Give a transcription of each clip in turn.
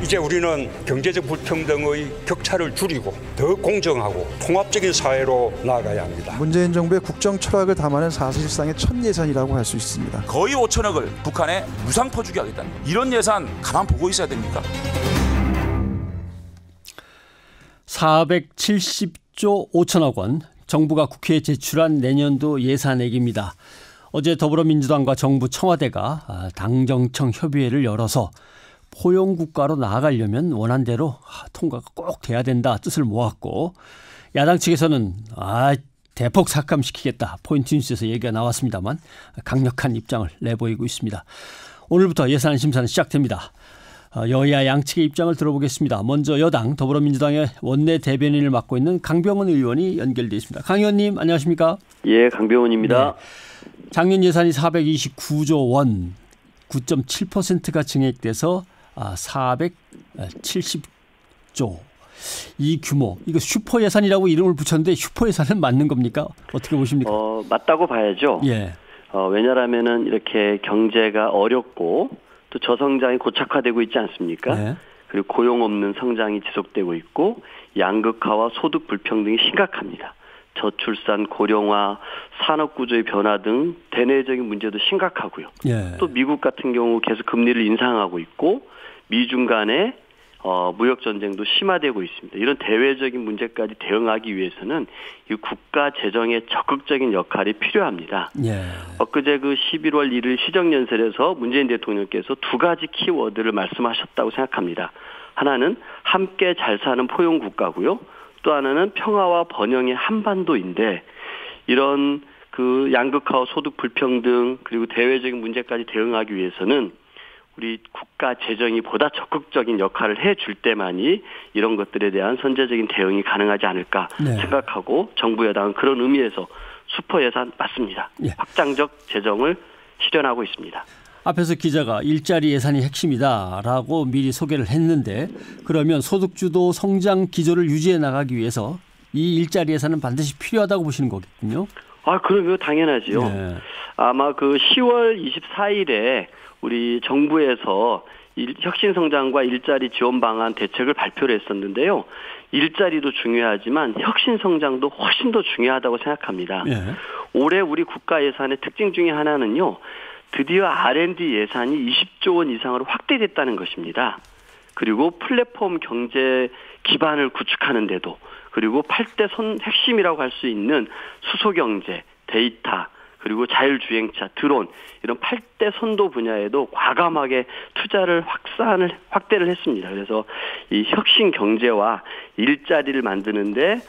이제 우리는 경제적 불평등의 격차를 줄이고 더 공정하고 통합적인 사회로 나아가야 합니다. 문재인 정부의 국정 철학을 담아낸 사실상의 첫 예산이라고 할 수 있습니다. 거의 5천억을 북한에 무상 퍼주기 하겠다. 이런 예산 가만 보고 있어야 됩니까? 470조 5천억 원, 정부가 국회에 제출한 내년도 예산액입니다. 어제 더불어민주당과 정부 청와대가 당정청 협의회를 열어서 포용국가로 나아가려면 원안대로 통과가 꼭 돼야 된다 뜻을 모았고, 야당 측에서는 대폭 삭감시키겠다, 포인트 뉴스에서 얘기가 나왔습니다만 강력한 입장을 내보이고 있습니다. 오늘부터 예산 심사는 시작됩니다. 여야 양측의 입장을 들어보겠습니다. 먼저 여당 더불어민주당의 원내 대변인을 맡고 있는 강병원 의원이 연결되어 있습니다. 강 의원님 안녕하십니까? 예, 강병원입니다. 네. 작년 예산이 429조 원, 9.7%가 증액돼서 470조. 이 규모, 이거 슈퍼 예산이라고 이름을 붙였는데 슈퍼 예산은 맞는 겁니까? 어떻게 보십니까? 맞다고 봐야죠. 예. 왜냐하면은 이렇게 경제가 어렵고 또 저성장이 고착화되고 있지 않습니까? 네. 그리고 고용 없는 성장이 지속되고 있고 양극화와 소득 불평등이 심각합니다. 저출산, 고령화, 산업구조의 변화 등 대내적인 문제도 심각하고요. 예. 또 미국 같은 경우 계속 금리를 인상하고 있고 미중 간의 무역 전쟁도 심화되고 있습니다. 이런 대외적인 문제까지 대응하기 위해서는 이 국가 재정의 적극적인 역할이 필요합니다. 예. 엊그제 11월 1일 시정연설에서 문재인 대통령께서 두 가지 키워드를 말씀하셨다고 생각합니다. 하나는 함께 잘 사는 포용 국가고요. 또 하나는 평화와 번영의 한반도인데, 이런 양극화와 소득 불평등 그리고 대외적인 문제까지 대응하기 위해서는 우리 국가 재정이 보다 적극적인 역할을 해줄 때만이 이런 것들에 대한 선제적인 대응이 가능하지 않을까 생각하고, 정부 여당은 그런 의미에서 슈퍼 예산 맞습니다. 예. 확장적 재정을 실현하고 있습니다. 앞에서 기자가 일자리 예산이 핵심이다라고 미리 소개를 했는데, 그러면 소득주도 성장 기조를 유지해 나가기 위해서 이 일자리 예산은 반드시 필요하다고 보시는 거겠군요. 그럼요. 당연하지요. 네. 아마 10월 24일에 우리 정부에서 혁신성장과 일자리 지원 방안 대책을 발표를 했었는데요. 일자리도 중요하지만 혁신성장도 훨씬 더 중요하다고 생각합니다. 네. 올해 우리 국가 예산의 특징 중에 하나는요. 드디어 R&D 예산이 20조 원 이상으로 확대됐다는 것입니다. 그리고 플랫폼 경제 기반을 구축하는 데도, 그리고 8대 핵심이라고 할 수 있는 수소경제, 데이터, 그리고 자율주행차, 드론, 이런 8대 선도 분야에도 과감하게 투자를 확대를 했습니다. 그래서 이 혁신 경제와 일자리를 만드는데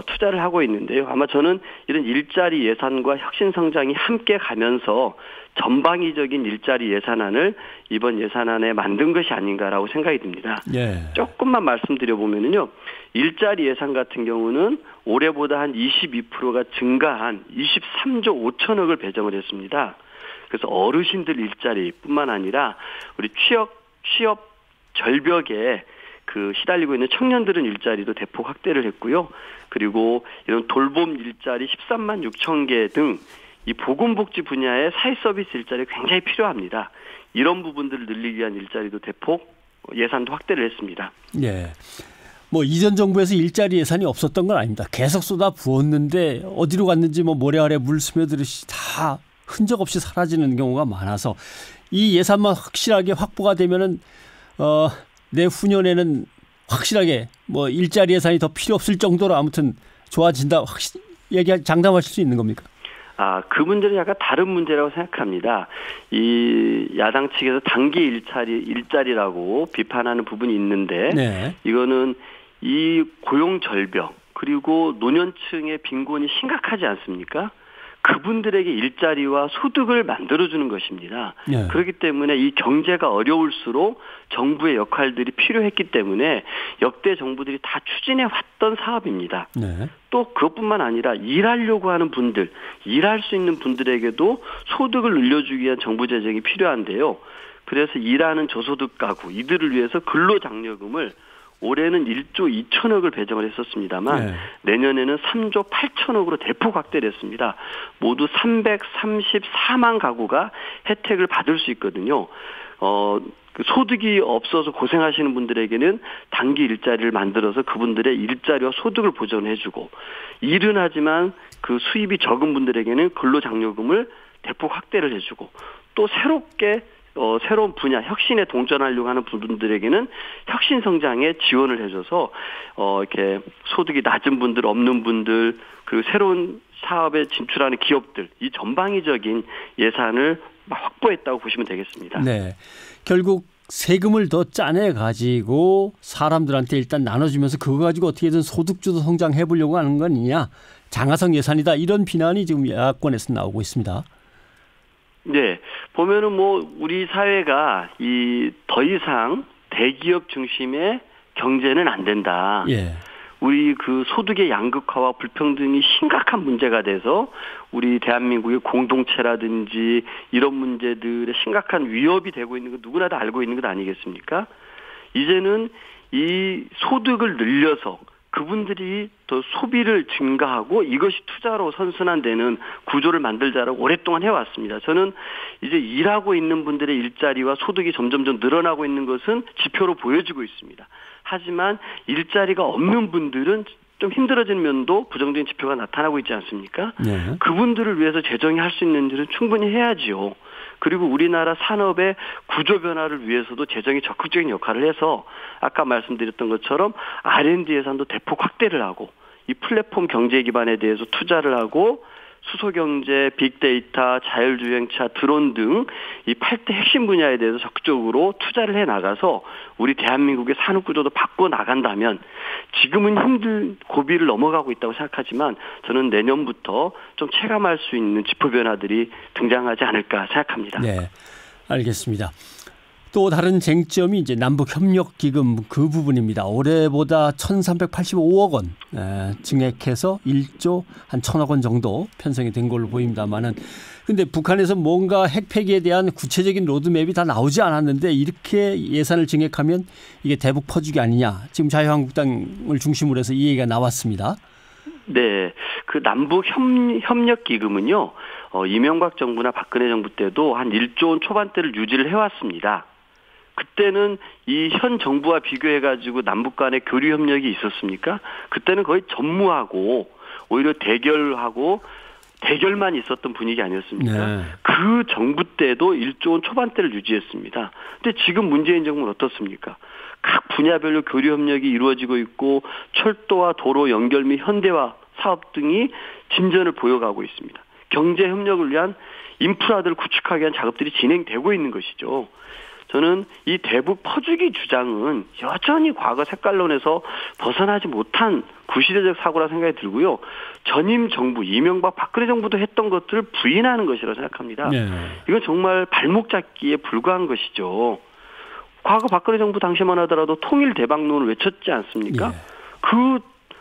투자를 하고 있는데요. 아마 저는 이런 일자리 예산과 혁신 성장이 함께 가면서 전방위적인 일자리 예산안을 이번 예산안에 만든 것이 아닌가라고 생각이 듭니다. 예. 조금만 말씀드려보면요. 일자리 예산 같은 경우는 올해보다 한 22%가 증가한 23조 5천억을 배정을 했습니다. 그래서 어르신들 일자리뿐만 아니라 우리 취업 절벽에 시달리고 있는 청년들은 일자리도 대폭 확대를 했고요. 그리고 이런 돌봄 일자리 13만 6천 개 등 이 보건복지 분야의 사회서비스 일자리 굉장히 필요합니다. 이런 부분들을 늘리기 위한 일자리도 대폭 예산도 확대를 했습니다. 예. 이전 정부에서 일자리 예산이 없었던 건 아닙니다. 계속 쏟아 부었는데 어디로 갔는지 모래 아래 물 스며들듯이 다 흔적 없이 사라지는 경우가 많아서, 이 예산만 확실하게 확보가 되면은 내후년에는 확실하게 일자리 예산이 더 필요 없을 정도로 아무튼 좋아진다, 장담하실 수 있는 겁니까? 그 문제는 약간 다른 문제라고 생각합니다. 이 야당 측에서 단기 일자리라고 비판하는 부분이 있는데, 네. 이거는 이 고용 절벽 그리고 노년층의 빈곤이 심각하지 않습니까? 그분들에게 일자리와 소득을 만들어주는 것입니다. 네. 그렇기 때문에 이 경제가 어려울수록 정부의 역할들이 필요했기 때문에 역대 정부들이 다 추진해 왔던 사업입니다. 네. 또 그것뿐만 아니라 일하려고 하는 분들, 일할 수 있는 분들에게도 소득을 늘려주기 위한 정부 재정이 필요한데요. 그래서 일하는 저소득 가구, 이들을 위해서 근로장려금을 올해는 1조 2천억을 배정을 했었습니다만 내년에는 3조 8천억으로 대폭 확대를 했습니다. 모두 334만 가구가 혜택을 받을 수 있거든요. 그 소득이 없어서 고생하시는 분들에게는 단기 일자리를 만들어서 그분들의 일자리와 소득을 보전해주고, 일은 하지만 그 수입이 적은 분들에게는 근로장려금을 대폭 확대를 해주고, 또 새롭게 새로운 분야 혁신에 동전하려고 하는 분들에게는 혁신 성장에 지원을 해줘서 이렇게 소득이 낮은 분들, 없는 분들, 그리고 새로운 사업에 진출하는 기업들, 이 전방위적인 예산을 확보했다고 보시면 되겠습니다. 네, 결국 세금을 더 짜내 가지고 사람들한테 일단 나눠주면서 그거 가지고 어떻게든 소득주도 성장해 보려고 하는 거 아니냐, 장하성 예산이다, 이런 비난이 지금 야권에서 나오고 있습니다. 네, 보면은 뭐 우리 사회가 더 이상 대기업 중심의 경제는 안 된다. 예. 우리 그 소득의 양극화와 불평등이 심각한 문제가 돼서 우리 대한민국의 공동체라든지 이런 문제들의 심각한 위협이 되고 있는 거 누구나 다 알고 있는 것 아니겠습니까? 이제는 이 소득을 늘려서 그분들이 더 소비를 증가하고 이것이 투자로 선순환되는 구조를 만들자라고 오랫동안 해왔습니다. 저는 이제 일하고 있는 분들의 일자리와 소득이 점점점 늘어나고 있는 것은 지표로 보여지고 있습니다. 하지만 일자리가 없는 분들은 좀 힘들어지는 면도 부정적인 지표가 나타나고 있지 않습니까? 네. 그분들을 위해서 재정이 할 수 있는 일은 충분히 해야지요. 그리고 우리나라 산업의 구조 변화를 위해서도 재정이 적극적인 역할을 해서 아까 말씀드렸던 것처럼 R&D 예산도 대폭 확대를 하고, 이 플랫폼 경제 기반에 대해서 투자를 하고, 수소경제, 빅데이터, 자율주행차, 드론 등 이 8대 핵심 분야에 대해서 적극적으로 투자를 해나가서 우리 대한민국의 산업구조도 바꿔 나간다면, 지금은 힘든 고비를 넘어가고 있다고 생각하지만 저는 내년부터 좀 체감할 수 있는 지표 변화들이 등장하지 않을까 생각합니다. 네, 알겠습니다. 또 다른 쟁점이 이제 남북협력기금 그 부분입니다. 올해보다 1,385억 원 증액해서 1조 한 1,000억 원 정도 편성이 된 걸로 보입니다만은, 근데 북한에서 뭔가 핵폐기에 대한 구체적인 로드맵이 다 나오지 않았는데 이렇게 예산을 증액하면 이게 대북 퍼주기 아니냐, 지금 자유한국당을 중심으로 해서 이 얘기가 나왔습니다. 네, 그 남북협력기금은요, 이명박 정부나 박근혜 정부 때도 한 1조 원 초반대를 유지를 해왔습니다. 그때는 이 현 정부와 비교해가지고 남북 간의 교류 협력이 있었습니까? 그때는 거의 전무하고 오히려 대결만 있었던 분위기 아니었습니까? 네. 그 정부 때도 1조 원 초반대를 유지했습니다. 근데 지금 문재인 정부는 어떻습니까? 각 분야별로 교류 협력이 이루어지고 있고, 철도와 도로 연결 및 현대화 사업 등이 진전을 보여가고 있습니다. 경제 협력을 위한 인프라들을 구축하기 위한 작업들이 진행되고 있는 것이죠. 저는 이 대북 퍼주기 주장은 여전히 과거 색깔론에서 벗어나지 못한 구시대적 사고라 생각이 들고요. 전임 정부, 이명박 박근혜 정부도 했던 것들을 부인하는 것이라고 생각합니다. 네. 이건 정말 발목 잡기에 불과한 것이죠. 과거 박근혜 정부 당시만 하더라도 통일 대박론을 외쳤지 않습니까? 예. 그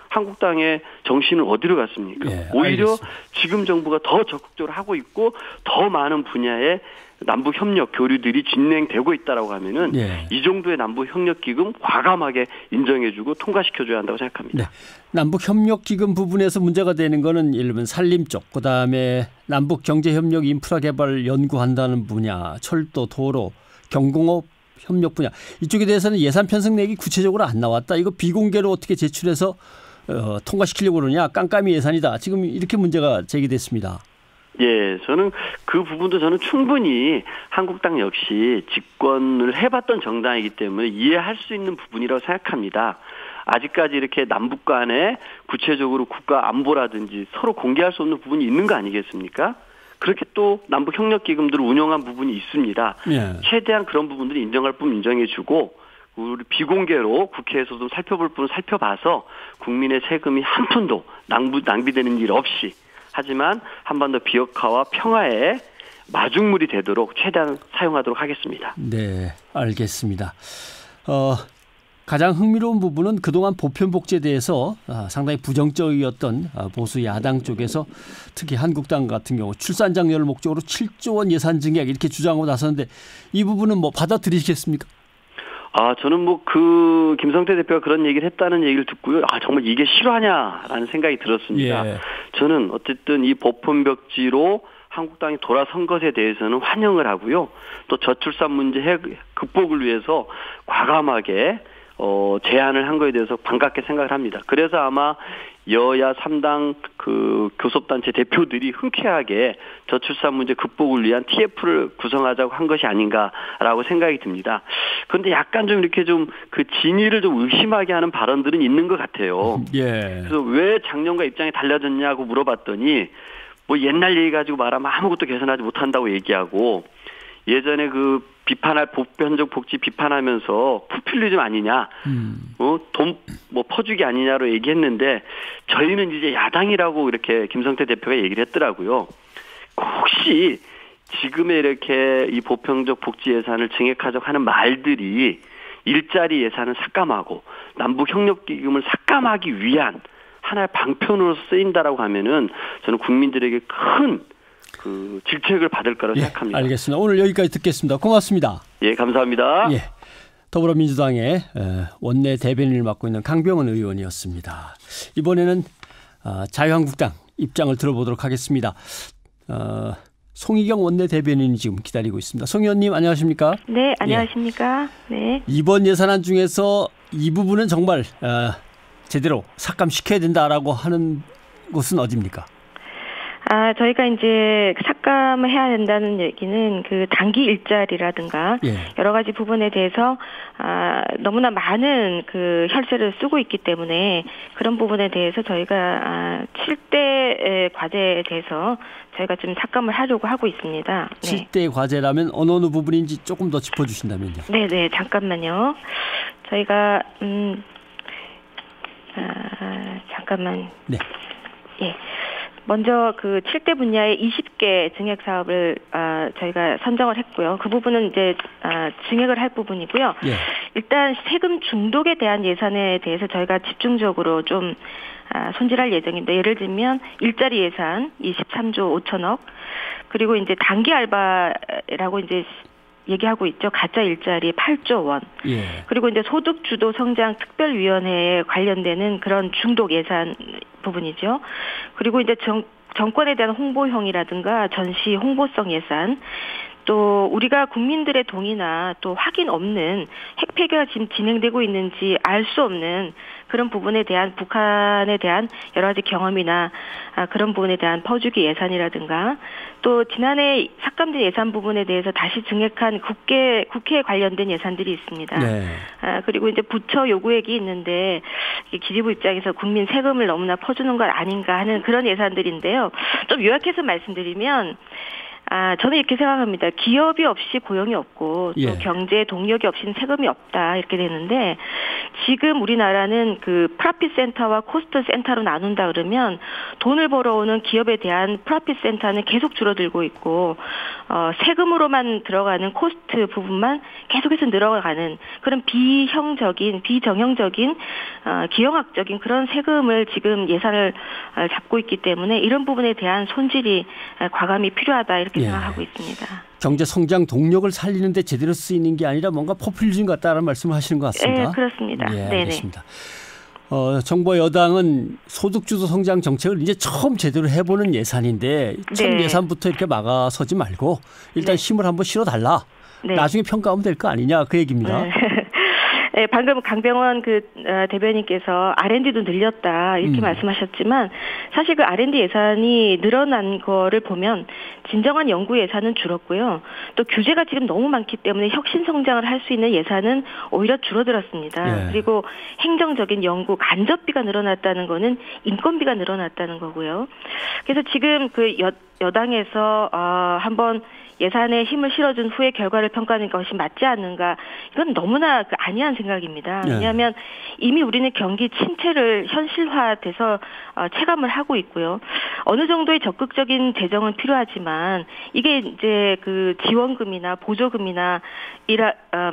한국당의 정신은 어디로 갔습니까? 예, 오히려 알겠습니다. 지금 정부가 더 적극적으로 하고 있고 더 많은 분야의 남북 협력 교류들이 진행되고 있다라고 하면은 예. 이 정도의 남북 협력 기금 과감하게 인정해주고 통과시켜줘야 한다고 생각합니다. 네. 남북 협력 기금 부분에서 문제가 되는 거는 예를 들면 산림 쪽, 그다음에 남북 경제 협력 인프라 개발 연구한다는 분야, 철도, 도로, 경공업 협력 분야, 이쪽에 대해서는 예산 편성 내역이 구체적으로 안 나왔다. 이거 비공개로 어떻게 제출해서 통과시키려고 그러냐, 깜깜이 예산이다. 지금 이렇게 문제가 제기됐습니다. 예, 저는 그 부분도 저는 충분히 한국당 역시 집권을 해봤던 정당이기 때문에 이해할 수 있는 부분이라고 생각합니다. 아직까지 이렇게 남북 간에 구체적으로 국가 안보라든지 서로 공개할 수 없는 부분이 있는 거 아니겠습니까? 그렇게 또 남북 협력 기금들을 운영한 부분이 있습니다. 예. 최대한 그런 부분들이 인정할 부분 인정해주고, 우리 비공개로 국회에서도 살펴볼 부분 살펴봐서 국민의 세금이 한 푼도 낭비되는 일 없이, 하지만 한반도 비핵화와 평화에 마중물이 되도록 최대한 사용하도록 하겠습니다. 네, 알겠습니다. 가장 흥미로운 부분은 그동안 보편복지에 대해서 상당히 부정적이었던 보수 야당 쪽에서 특히 한국당 같은 경우 출산 장려를 목적으로 7조 원 예산 증액 이렇게 주장하고 나섰는데, 이 부분은 뭐 받아들이시겠습니까? 저는 김성태 대표가 그런 얘기를 했다는 얘기를 듣고요. 정말 이게 실화냐라는 생각이 들었습니다. 예. 저는 어쨌든 이 보편복지로 한국당이 돌아선 것에 대해서는 환영을 하고요. 또 저출산 문제 극복을 위해서 과감하게 제안을 한 거에 대해서 반갑게 생각을 합니다. 그래서 아마 여야 3당 그 교섭단체 대표들이 흔쾌하게 저출산 문제 극복을 위한 TF를 구성하자고 한 것이 아닌가라고 생각이 듭니다. 그런데 약간 좀 이렇게 좀 그 진위를 좀 의심하게 하는 발언들은 있는 것 같아요. 예. 그래서 왜 작년과 입장이 달라졌냐고 물어봤더니 뭐 옛날 얘기 가지고 말하면 아무것도 개선하지 못한다고 얘기하고 예전에 그 비판할 보편적 복지 비판하면서 포퓰리즘 아니냐, 돈 뭐 퍼주기 아니냐로 얘기했는데 저희는 이제 야당이라고 이렇게 김성태 대표가 얘기를 했더라고요. 혹시 지금의 이렇게 이 보편적 복지 예산을 증액하자고 하는 말들이 일자리 예산을 삭감하고 남북 협력 기금을 삭감하기 위한 하나의 방편으로 쓰인다라고 하면은 저는 국민들에게 큰 그 질책을 받을 거라고 생각합니다. 알겠습니다. 오늘 여기까지 듣겠습니다. 고맙습니다. 예, 감사합니다. 예, 더불어민주당의 원내 대변인을 맡고 있는 강병원 의원이었습니다. 이번에는 자유한국당 입장을 들어보도록 하겠습니다. 송희경 원내 대변인이 지금 기다리고 있습니다. 송 의원님 안녕하십니까? 네, 안녕하십니까? 예. 네. 이번 예산안 중에서 이 부분은 정말 제대로 삭감시켜야 된다라고 하는 곳은 어디입니까? 저희가 이제 삭감을 해야 된다는 얘기는 그 단기 일자리라든가 여러 가지 부분에 대해서 너무나 많은 그 혈세를 쓰고 있기 때문에 그런 부분에 대해서 저희가 7대 과제에 대해서 저희가 좀 삭감을 하려고 하고 있습니다. 네. 7대 과제라면 어느 부분인지 조금 더 짚어주신다면요. 네, 잠깐만요. 저희가 잠깐만. 네. 예. 먼저 그 7대 분야의 20개 증액 사업을 저희가 선정을 했고요. 그 부분은 이제 증액을 할 부분이고요. 예. 일단 세금 중독에 대한 예산에 대해서 저희가 집중적으로 좀 손질할 예정입니다. 예를 들면 일자리 예산 23조 5천억, 그리고 이제 단기 알바라고 이제 얘기하고 있죠. 가짜 일자리 8조 원. 예. 그리고 이제 소득주도 성장 특별위원회에 관련되는 그런 중독 예산 부분이죠. 그리고 이제 정권에 대한 홍보형이라든가 전시 홍보성 예산, 또 우리가 국민들의 동의나 또 확인 없는 핵 폐기가 지금 진행되고 있는지 알 수 없는 그런 부분에 대한 북한에 대한 여러 가지 경험이나 그런 부분에 대한 퍼주기 예산이라든가, 또 지난해 삭감된 예산 부분에 대해서 다시 증액한 국회에 관련된 예산들이 있습니다. 네. 그리고 이제 부처 요구액이 있는데 기재부 입장에서 국민 세금을 너무나 퍼주는 것 아닌가 하는 그런 예산들인데요. 좀 요약해서 말씀드리면 저는 이렇게 생각합니다. 기업이 없이 고용이 없고 또 경제 동력이 없이는 세금이 없다 이렇게 되는데, 지금 우리나라는 그 프라핏 센터와 코스트 센터로 나눈다 그러면 돈을 벌어오는 기업에 대한 프라핏 센터는 계속 줄어들고 있고 세금으로만 들어가는 코스트 부분만 계속해서 늘어가는 그런 비정형적인 기형학적인 그런 세금을 지금 예산을 잡고 있기 때문에 이런 부분에 대한 손질이 과감히 필요하다 이렇게 생각하고 있습니다. 경제 성장 동력을 살리는 데 제대로 쓰이는 게 아니라 뭔가 포퓰리즘 같다는 말씀을 하시는 것 같습니다. 네, 그렇습니다. 예, 네네. 알겠습니다. 정부 여당은 소득주도 성장 정책을 이제 처음 제대로 해보는 예산인데 첫 예산부터 이렇게 막아서지 말고 일단 힘을 한번 실어달라. 나중에 평가하면 될 거 아니냐 그 얘기입니다. 네, 방금 강병원 대변인께서 R&D도 늘렸다 이렇게 말씀하셨지만 사실 그 R&D 예산이 늘어난 거를 보면 진정한 연구 예산은 줄었고요. 또 규제가 지금 너무 많기 때문에 혁신 성장을 할 수 있는 예산은 오히려 줄어들었습니다. 그리고 행정적인 연구 간접비가 늘어났다는 거는 인건비가 늘어났다는 거고요. 그래서 지금 그 여당에서 한번 예산에 힘을 실어준 후에 결과를 평가하는 것이 맞지 않는가, 이건 너무나 아니한 생각입니다. 왜냐하면 이미 우리는 경기 침체를 현실화돼서 체감을 하고 있고요. 어느 정도의 적극적인 재정은 필요하지만 이게 이제 그 지원금이나 보조금이나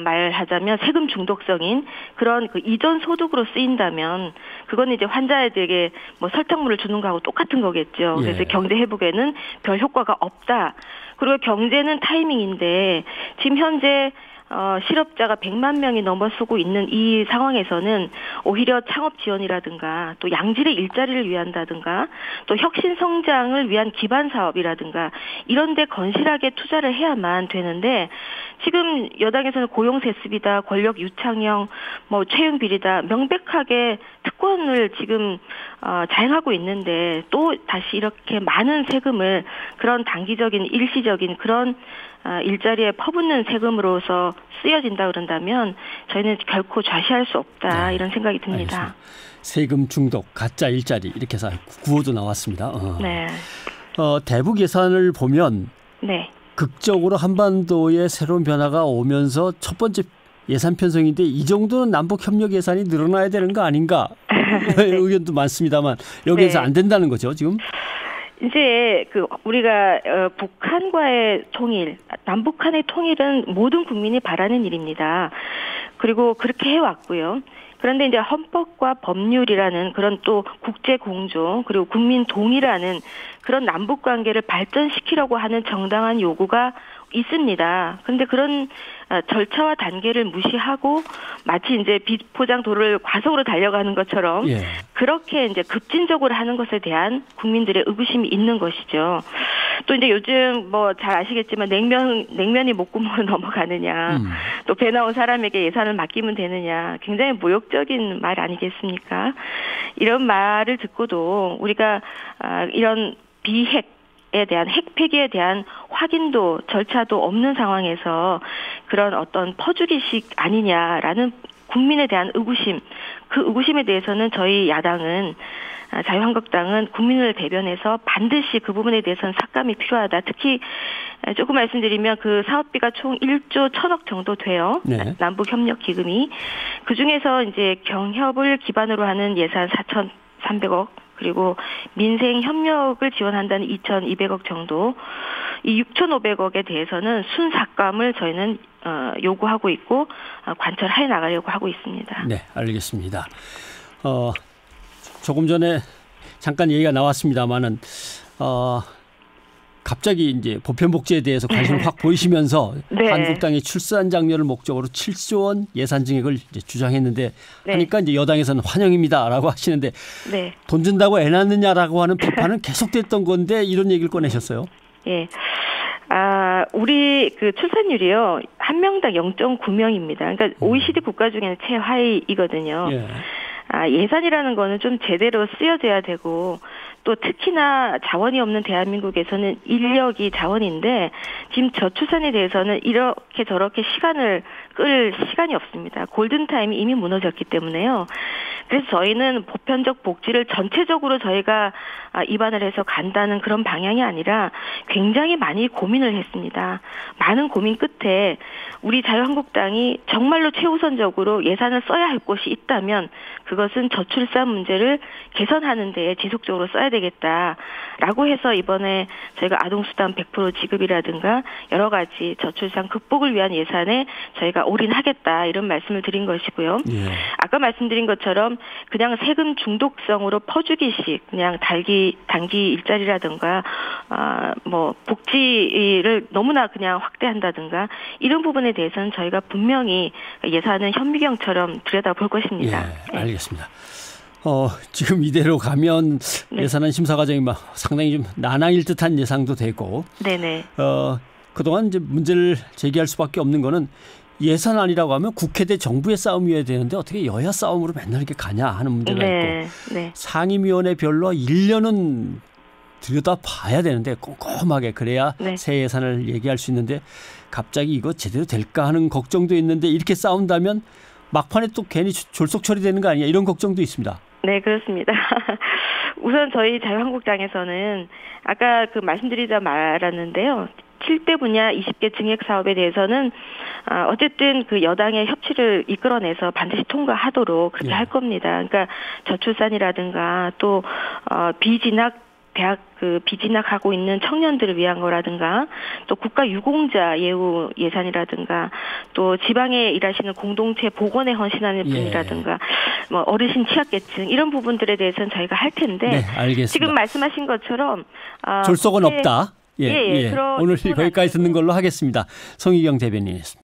말하자면 세금 중독성인 그런 그 이전 소득으로 쓰인다면 그거는 이제 환자들에게 뭐 설탕물을 주는 거하고 똑같은 거겠죠. 그래서 경제 회복에는 별 효과가 없다. 그리고 경제는 타이밍인데 지금 현재 실업자가 100만 명이 넘어서고 있는 이 상황에서는 오히려 창업 지원이라든가 또 양질의 일자리를 위한다든가 또 혁신 성장을 위한 기반 사업이라든가 이런 데 건실하게 투자를 해야만 되는데 지금 여당에서는 고용 세습이다, 권력 유창형, 채용 비리다 명백하게 특권을 지금 자행하고 있는데 또 다시 이렇게 많은 세금을 그런 단기적인 일시적인 그런 일자리에 퍼붓는 세금으로서 쓰여진다 그런다면 저희는 결코 좌시할 수 없다 이런 생각이 듭니다. 알겠습니다. 세금 중독, 가짜 일자리 이렇게 해서 구호도 나왔습니다. 네. 대북 예산을 보면 네. 극적으로 한반도에 새로운 변화가 오면서 첫 번째 예산 편성인데 이 정도는 남북 협력 예산이 늘어나야 되는 거 아닌가 의견도 많습니다만 여기에서 안 된다는 거죠 지금? 이제 우리가 북한과의 통일, 남북한의 통일은 모든 국민이 바라는 일입니다. 그리고 그렇게 해왔고요. 그런데 이제 헌법과 법률이라는 그런 또 국제 공조 그리고 국민 동의라는 그런 남북 관계를 발전시키려고 하는 정당한 요구가 있습니다. 그런데 그런 절차와 단계를 무시하고 마치 이제 비포장 도로를 과속으로 달려가는 것처럼 그렇게 이제 급진적으로 하는 것에 대한 국민들의 의구심이 있는 것이죠. 또 이제 요즘 잘 아시겠지만 냉면이 목구멍으로 넘어가느냐, 또 배 나온 사람에게 예산을 맡기면 되느냐, 굉장히 모욕적인 말 아니겠습니까? 이런 말을 듣고도 우리가 이런 비핵에 대한 핵폐기에 대한 확인도 절차도 없는 상황에서 그런 어떤 퍼주기식 아니냐라는 국민에 대한 의구심, 그 의구심에 대해서는 저희 야당은 자유한국당은 국민을 대변해서 반드시 그 부분에 대해서는 삭감이 필요하다. 특히 조금 말씀드리면 그 사업비가 총 1조 1,000억 정도 돼요. 네. 남북협력기금이. 그중에서 이제 경협을 기반으로 하는 예산 4,300억 그리고 민생 협력을 지원한다는 2,200억 정도, 이 6,500억에 대해서는 순삭감을 저희는 요구하고 있고 관철해 나가려고 하고 있습니다. 네, 알겠습니다. 조금 전에 잠깐 얘기가 나왔습니다만은 갑자기 이제 보편복지에 대해서 관심을 확 보이시면서 한국당이 출산 장려를 목적으로 7조 원 예산 증액을 이제 주장했는데 하니까 이제 여당에서는 환영입니다라고 하시는데 돈 준다고 애 낳느냐라고 하는 비판은 계속됐던 건데 이런 얘기를 꺼내셨어요. 예. 우리 그 출산율이요. 한 명당 0.9명입니다. 그러니까 OECD 국가 중에는 최하위이거든요. 예산이라는 거는 좀 제대로 쓰여져야 되고 또 특히나 자원이 없는 대한민국에서는 인력이 자원인데 지금 저출산에 대해서는 이렇게 저렇게 시간을 끌 시간이 없습니다. 골든타임이 이미 무너졌기 때문에요. 그래서 저희는 보편적 복지를 전체적으로 저희가 입안을 해서 간다는 그런 방향이 아니라 굉장히 많이 고민을 했습니다. 많은 고민 끝에 우리 자유한국당이 정말로 최우선적으로 예산을 써야 할 곳이 있다면 그것은 저출산 문제를 개선하는 데에 지속적으로 써야 되겠다라고 해서 이번에 저희가 아동수당 100% 지급이라든가 여러 가지 저출산 극복을 위한 예산에 저희가 올인하겠다 이런 말씀을 드린 것이고요. 아까 말씀드린 것처럼 그냥 세금 중독성으로 퍼주기식 그냥 단기 일자리라든가 복지를 너무나 그냥 확대한다든가 이런 부분에 대해서는 저희가 분명히 예산은 현미경처럼 들여다볼 것입니다. 알겠습니다. 지금 이대로 가면 예산안 심사 과정이 상당히 좀 난항일 듯한 예상도 되고 그동안 이제 문제를 제기할 수밖에 없는 거는 예산안이라고 하면 국회 대 정부의 싸움이어야 되는데 어떻게 여야 싸움으로 맨날 이렇게 가냐 하는 문제가 있고 상임위원회별로 1년은 들여다봐야 되는데 꼼꼼하게 그래야 새 예산을 얘기할 수 있는데 갑자기 이거 제대로 될까 하는 걱정도 있는데 이렇게 싸운다면 막판에 또 괜히 졸속 처리되는 거 아니냐 이런 걱정도 있습니다. 네, 그렇습니다. 우선 저희 자유한국당에서는 아까 말씀드리자 말았는데요. 7대 분야 20개 증액 사업에 대해서는 어쨌든 그 여당의 협치를 이끌어내서 반드시 통과하도록 그렇게 할 겁니다. 그러니까 저출산이라든가 또 대학 비진학하고 있는 청년들을 위한 거라든가 또 국가 유공자 예우 예산이라든가 또 지방에 일하시는 공동체 복원에 헌신하는 분이라든가 어르신 취약계층 이런 부분들에 대해서는 저희가 할 텐데 지금 말씀하신 것처럼 졸속은 없다. 오늘 거기까지 듣는 걸로 하겠습니다. 성희경 대변인이었습니다.